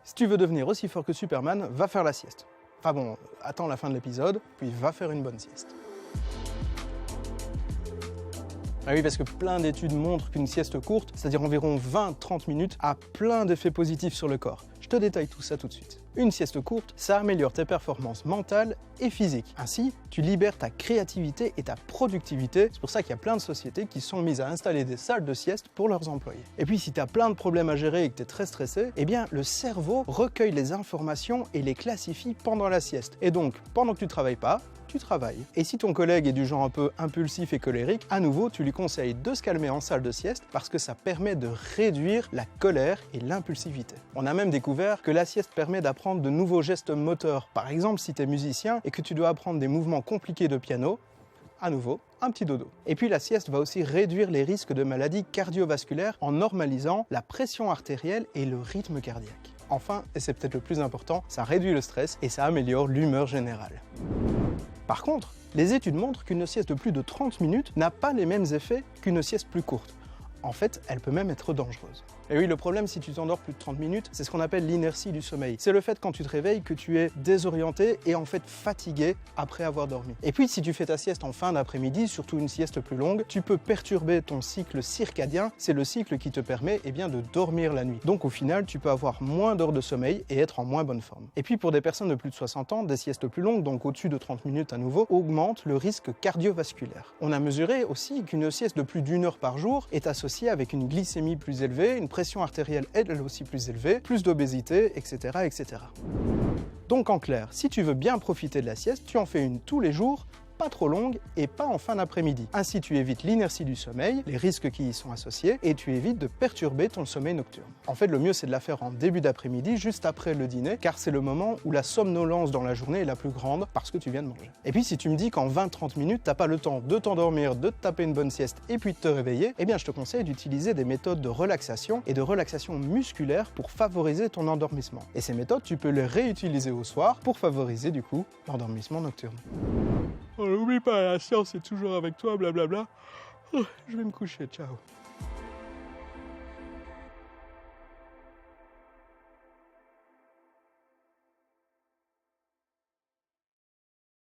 Si tu veux devenir aussi fort que Superman, va faire la sieste. Enfin bon, attends la fin de l'épisode, puis va faire une bonne sieste. Ah oui, parce que plein d'études montrent qu'une sieste courte, c'est-à-dire environ 20-30 minutes, a plein d'effets positifs sur le corps. Je te détaille tout ça tout de suite. Une sieste courte, ça améliore tes performances mentales et physiques. Ainsi, tu libères ta créativité et ta productivité. C'est pour ça qu'il y a plein de sociétés qui sont mises à installer des salles de sieste pour leurs employés. Et puis, si tu as plein de problèmes à gérer et que tu es très stressé, eh bien, le cerveau recueille les informations et les classifie pendant la sieste. Et donc, pendant que tu ne travailles pas, tu travailles. Et si ton collègue est du genre un peu impulsif et colérique, à nouveau, tu lui conseilles de se calmer en salle de sieste parce que ça permet de réduire la colère et l'impulsivité. On a même découvert que la sieste permet d'apprendre de nouveaux gestes moteurs. Par exemple, si tu es musicien et que tu dois apprendre des mouvements compliqués de piano, à nouveau, un petit dodo. Et puis la sieste va aussi réduire les risques de maladies cardiovasculaires en normalisant la pression artérielle et le rythme cardiaque. Enfin, et c'est peut-être le plus important, ça réduit le stress et ça améliore l'humeur générale. Par contre, les études montrent qu'une sieste de plus de 30 minutes n'a pas les mêmes effets qu'une sieste plus courte. En fait, elle peut même être dangereuse. Et oui, le problème si tu t'endors plus de 30 minutes, c'est ce qu'on appelle l'inertie du sommeil. C'est le fait quand tu te réveilles que tu es désorienté et en fait fatigué après avoir dormi. Et puis si tu fais ta sieste en fin d'après-midi, surtout une sieste plus longue, tu peux perturber ton cycle circadien. C'est le cycle qui te permet de dormir la nuit. Donc au final, tu peux avoir moins d'heures de sommeil et être en moins bonne forme. Et puis pour des personnes de plus de 60 ans, des siestes plus longues, donc au-dessus de 30 minutes à nouveau, augmentent le risque cardiovasculaire. On a mesuré aussi qu'une sieste de plus d'1 heure par jour est associée avec une glycémie plus élevée, une pression artérielle elle aussi plus élevée, plus d'obésité, etc., etc. Donc en clair, si tu veux bien profiter de la sieste, tu en fais une tous les jours, pas trop longue et pas en fin d'après-midi. Ainsi, tu évites l'inertie du sommeil, les risques qui y sont associés, et tu évites de perturber ton sommeil nocturne. En fait, le mieux, c'est de la faire en début d'après-midi, juste après le dîner, car c'est le moment où la somnolence dans la journée est la plus grande parce que tu viens de manger. Et puis, si tu me dis qu'en 20-30 minutes, t'as pas le temps de t'endormir, de te taper une bonne sieste et puis de te réveiller, eh bien, je te conseille d'utiliser des méthodes de relaxation et de relaxation musculaire pour favoriser ton endormissement. Et ces méthodes, tu peux les réutiliser au soir pour favoriser, du coup, l'endormissement nocturne. Oh, n'oublie pas, la science est toujours avec toi, blablabla. Je vais me coucher, ciao.